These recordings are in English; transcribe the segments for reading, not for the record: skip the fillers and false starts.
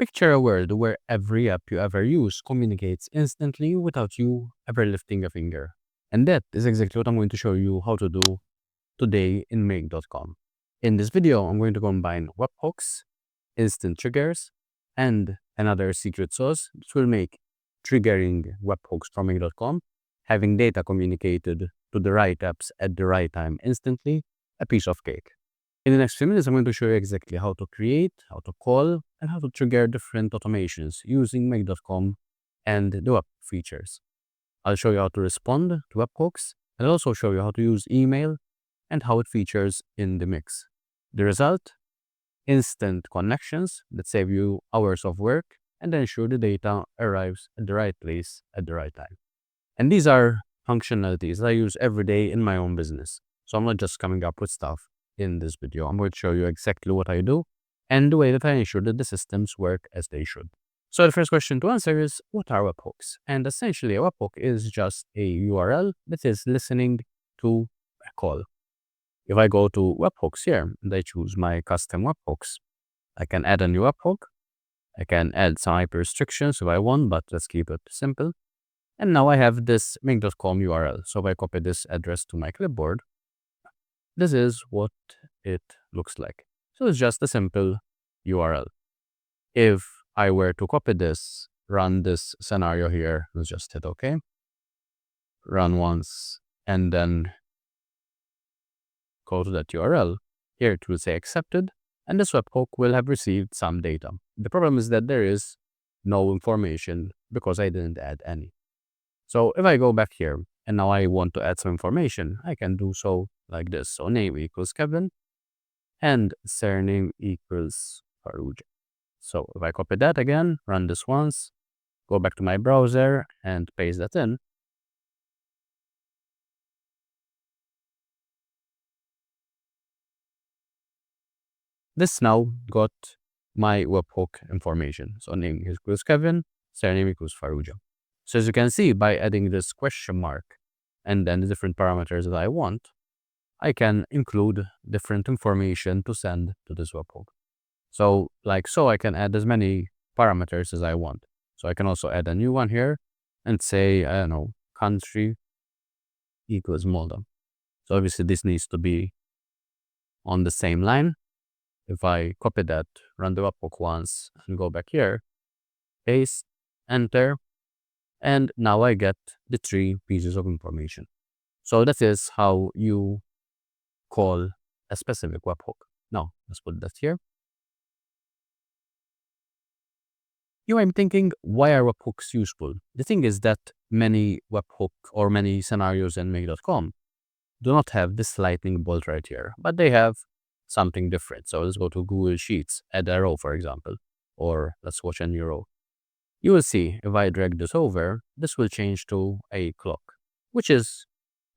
Picture a world where every app you ever use communicates instantly without you ever lifting a finger. And that is exactly what I'm going to show you how to do today in Make.com. In this video, I'm going to combine webhooks, instant triggers, and another secret sauce that will make triggering webhooks from Make.com, having data communicated to the right apps at the right time instantly, a piece of cake. In the next few minutes, I'm going to show you exactly how to create, how to call, and how to trigger different automations using Make.com and the web features. I'll show you how to respond to webhooks, and I'll also show you how to use email and how it features in the mix. The result? Instant connections that save you hours of work and ensure the data arrives at the right place at the right time. And these are functionalities I use every day in my own business. So I'm not just coming up with stuff in this video. I'm going to show you exactly what I do and the way that I ensure that the systems work as they should. So the first question to answer is, what are webhooks? And essentially, a webhook is just a URL that is listening to a call. If I go to webhooks here and I choose my custom webhooks, I can add a new webhook. I can add some hyper restrictions if I want, but let's keep it simple. And now I have this Make.com URL. So if I copy this address to my clipboard, this is what it looks like. So it's just a simple URL. If I were to copy this, run this scenario here, let's just hit OK. Run once and then go to that URL. Here it will say accepted, and this webhook will have received some data. The problem is that there is no information because I didn't add any. So if I go back here and now I want to add some information, I can do so like this. So name equals Kevin and surname equals Farouja. So if I copy that again, run this once, go back to my browser and paste that in. This now got my webhook information. So name equals Kevin, surname equals Farouja. So as you can see, by adding this question mark and then the different parameters that I want, I can include different information to send to this webhook. So I can add as many parameters as I want. So I can also add a new one here and say, I don't know, country equals Moldova. So obviously this needs to be on the same line. If I copy that, run the webhook once and go back here, paste, enter, and now I get the 3 pieces of information. So that is how you call a specific webhook. Now, let's put that here. You might be thinking, why are webhooks useful? The thing is that many webhook or many scenarios in Make.com do not have this lightning bolt right here, but they have something different. So let's go to Google Sheets, add a row, for example, or let's watch a new row. You will see if I drag this over, this will change to a clock, which is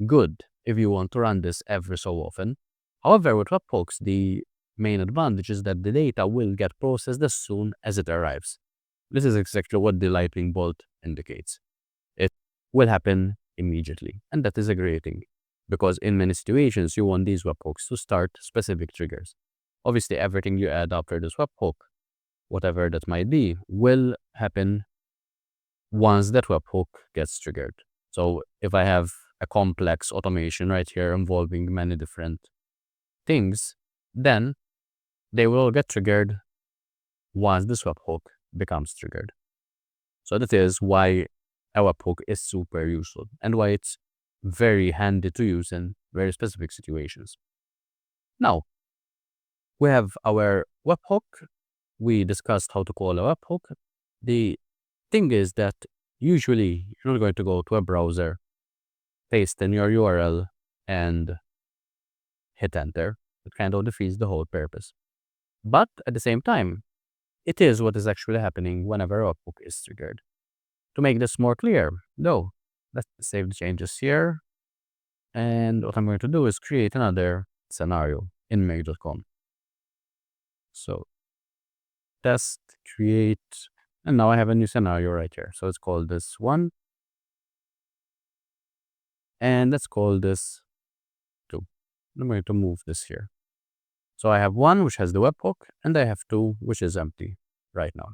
good if you want to run this every so often. However, with webhooks, the main advantage is that the data will get processed as soon as it arrives. This is exactly what the lightning bolt indicates. It will happen immediately, and that is a great thing, because in many situations, you want these webhooks to start specific triggers. Obviously, everything you add after this webhook, whatever that might be, will happen once that webhook gets triggered. So if I have a complex automation right here involving many different things, then they will get triggered once this webhook becomes triggered. So that is why a webhook is super useful and why it's very handy to use in very specific situations. Now, we have our webhook. We discussed how to call a webhook. The thing is that usually you're not going to go to a browser, paste in your URL, and hit enter. It kind of defeats the whole purpose. But at the same time, it is what is actually happening whenever a webhook is triggered. To make this more clear, though, let's save the changes here. And what I'm going to do is create another scenario in Make.com. So test, create, and now I have a new scenario right here. So let's call this 1. And let's call this 2. I'm going to move this here. So I have 1, which has the webhook, and I have 2, which is empty right now.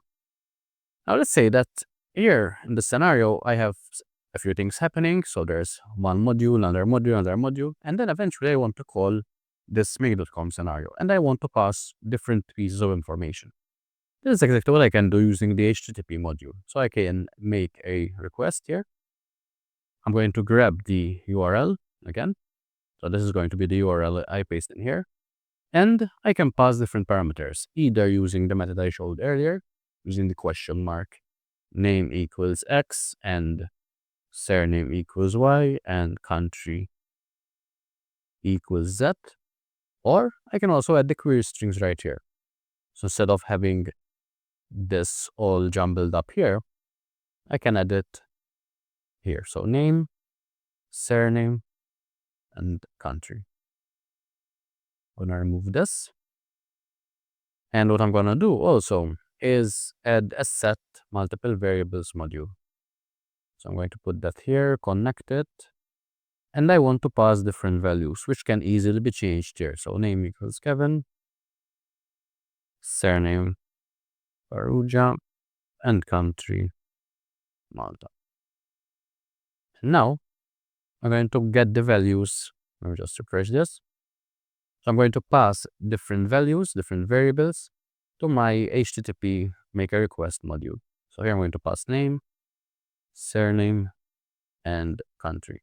Now let's say that here in the scenario, I have a few things happening. So there's one module, another module, another module, and then eventually I want to call this mail.com scenario, and I want to pass different pieces of information. This is exactly what I can do using the HTTP module. So I can make a request here. I'm going to grab the URL again. So this is going to be the URL I paste in here. And I can pass different parameters, either using the method I showed earlier, using the question mark, name equals X, and surname equals Y, and country equals Z. Or I can also add the query strings right here. So instead of having this all jumbled up here, I can add it here. So name, surname, and country. I'm gonna remove this. And what I'm gonna do also is add a set multiple variables module. So I'm going to put that here, connect it, and I want to pass different values, which can easily be changed here. So name equals Kevin, surname Perugia, and country Malta. Now I'm going to get the values. Let me just refresh this. So I'm going to pass different values, different variables to my HTTP make a request module. So here I'm going to pass name, surname, and country,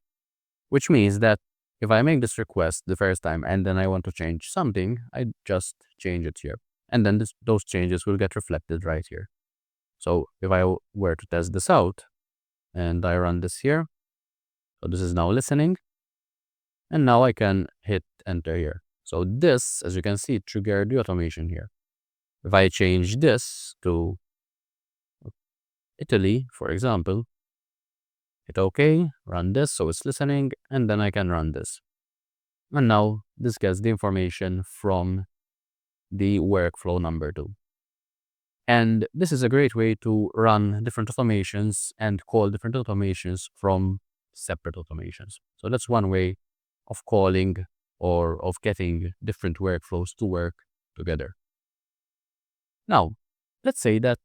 which means that if I make this request the first time and then I want to change something, I just change it here. And then those changes will get reflected right here. So if I were to test this out and I run this here, so this is now listening, and now I can hit enter here. So this, as you can see, triggered the automation here. If I change this to Italy, for example, hit OK, run this, so it's listening, and then I can run this. And now this gets the information from the workflow number 2. And this is a great way to run different automations and call different automations from separate automations. So that's one way of calling or of getting different workflows to work together. Now, let's say that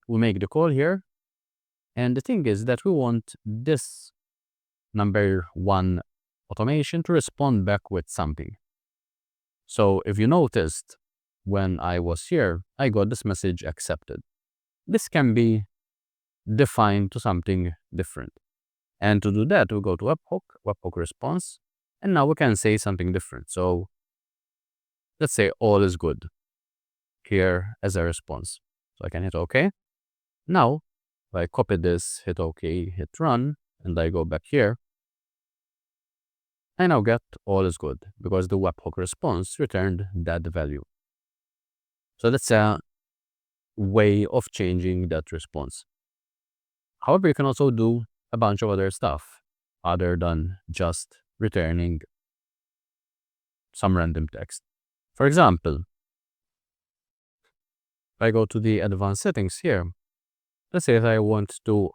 we make the call here. And the thing is that we want this number 1 automation to respond back with something. So if you noticed, when I was here, I got this message accepted. This can be defined to something different. And to do that, we go to Webhook response, and now we can say something different. So let's say all is good here as a response. So I can hit OK. Now, if I copy this, hit OK, hit run, and I go back here, I now get all is good because the webhook response returned that value. So that's a way of changing that response. However, you can also do a bunch of other stuff other than just returning some random text. For example, if I go to the advanced settings here, let's say that I want to,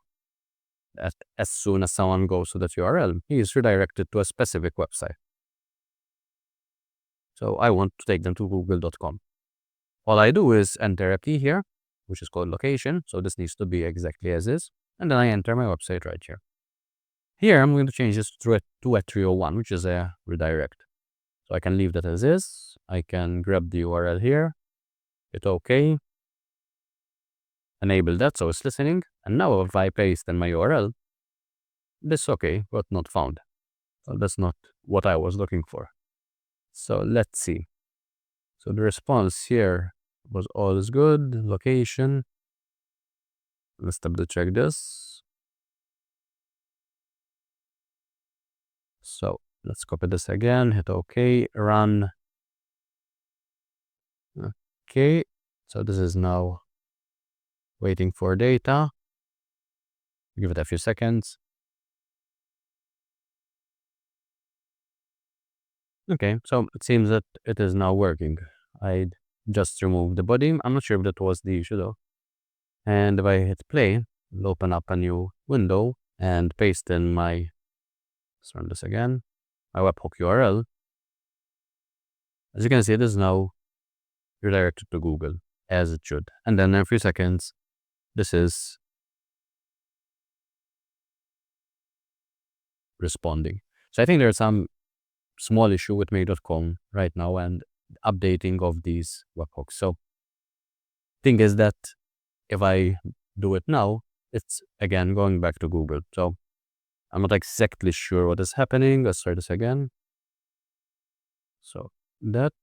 as soon as someone goes to that URL, he is redirected to a specific website. So I want to take them to google.com. All I do is enter a key here, which is called location. So this needs to be exactly as is. And then I enter my website right here. Here, I'm going to change this to a 301, which is a redirect. So I can leave that as is. I can grab the URL here, hit OK, enable that so it's listening. And now if I paste in my URL, this OK, but not found. So that's not what I was looking for. So let's see. So the response here was all is good, location. Let's double check this. So let's copy this again, hit OK, run. Okay, so this is now waiting for data. Give it a few seconds. Okay, so it seems that it is now working. I just removed the body. I'm not sure if that was the issue though. And if I hit play, it'll open up a new window and paste in my, let's run this again, my webhook URL. As you can see, it is now redirected to Google, as it should. And then in a few seconds, this is responding. So I think there's some small issue with Mail.com right now and updating of these webhooks. So thing is that if I do it now, it's again going back to Google. So I'm not exactly sure what is happening. Let's try this again. So that,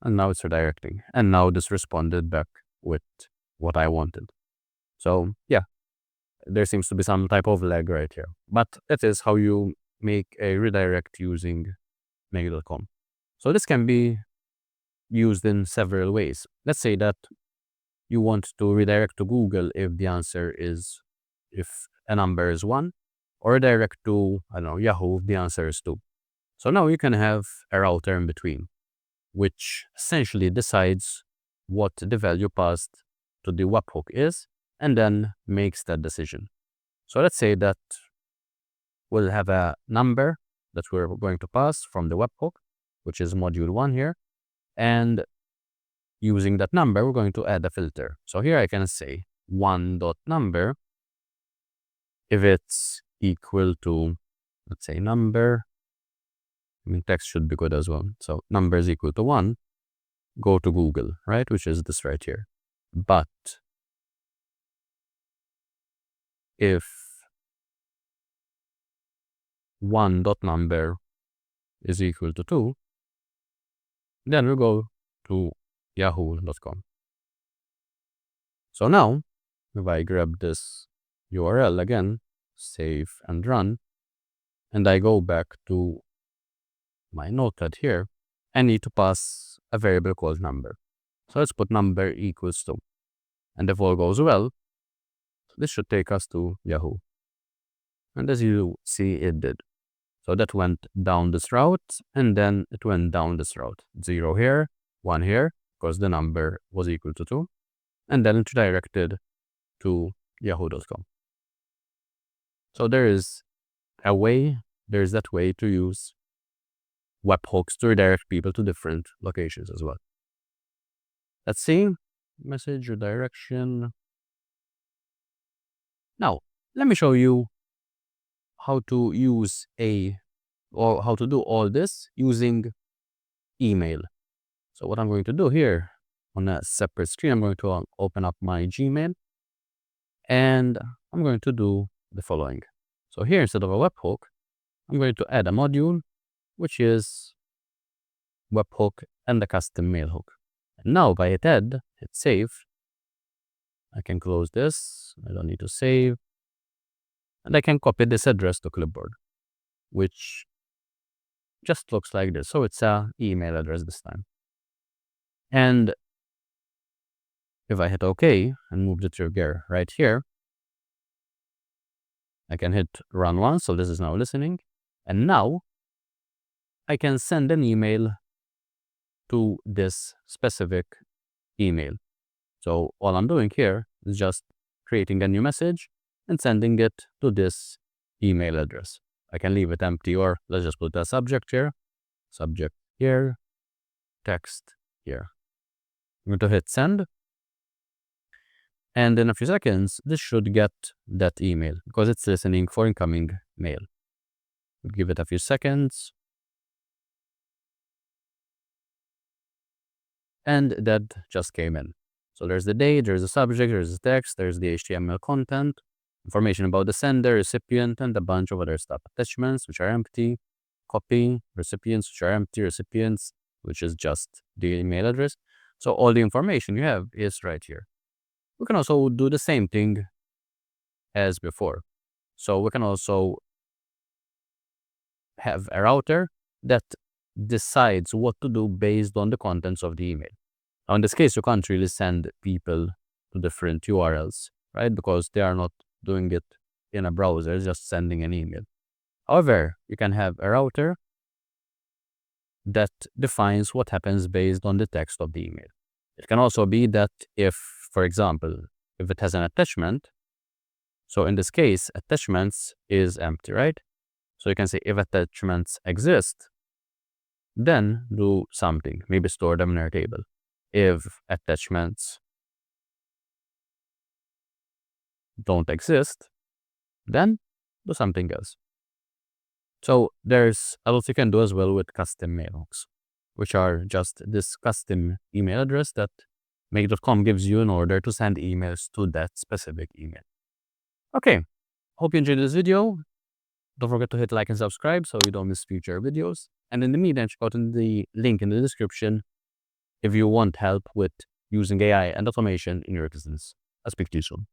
and now it's redirecting. And now this responded back with what I wanted. So yeah, there seems to be some type of lag right here. But that is how you make a redirect using Mail.com. So this can be used in several ways. Let's say that you want to redirect to Google if the answer is, if a number is 1, or redirect to, I don't know, Yahoo if the answer is 2. So now you can have a router in between, which essentially decides what the value passed to the webhook is, and then makes that decision. So let's say that we'll have a number that we're going to pass from the webhook, which is module 1 here, and using that number, we're going to add a filter. So here I can say 1.number if it's equal to, let's say, number. I mean, text should be good as well. So number is equal to 1, go to Google, right? Which is this right here. But if 1.number is equal to 2, then we go to yahoo.com. So now, if I grab this URL again, save and run, and I go back to my notepad here, I need to pass a variable called number. So let's put number equals to, and if all goes well, this should take us to Yahoo. And as you see, it did. So that went down this route, and then it went down this route. 0 here, 1 here, because the number was equal to 2, and then it redirected to yahoo.com. So there's that way to use webhooks to redirect people to different locations as well. Let's see, message redirection. Now, let me show you how to use how to do all this using email. So what I'm going to do here on a separate screen, I'm going to open up my Gmail, and I'm going to do the following. So here, instead of a webhook, I'm going to add a module, which is webhook and a custom mailhook. And now if I hit save, I can close this. I don't need to save. And I can copy this address to clipboard, which just looks like this. So it's a email address this time. And if I hit OK and move the trigger right here, I can hit run once. So this is now listening. And now I can send an email to this specific email. So all I'm doing here is just creating a new message and sending it to this email address. I can leave it empty, or let's just put a subject here, text here. I'm going to hit send. And in a few seconds, this should get that email because it's listening for incoming mail. We'll give it a few seconds. And that just came in. So there's the date, there's the subject, there's the text, there's the HTML content, information about the sender, recipient, and a bunch of other stuff. Attachments, which are empty, copy, recipients, which are empty, recipients, which is just the email address. So all the information you have is right here. We can also do the same thing as before. So we can also have a router that decides what to do based on the contents of the email. Now, in this case, you can't really send people to different URLs, right? Because they are not doing it in a browser, just sending an email. However, you can have a router that defines what happens based on the text of the email. It can also be that if, for example, if it has an attachment, so in this case, attachments is empty, right? So you can say if attachments exist, then do something, maybe store them in our table. If attachments don't exist, then do something else. So there's a lot you can do as well with custom mailhooks, which are just this custom email address that Mail.com gives you in order to send emails to that specific email. Okay, hope you enjoyed this video. Don't forget to hit like and subscribe so you don't miss future videos. And in the meantime, check out the link in the description if you want help with using AI and automation in your business. I'll speak to you soon.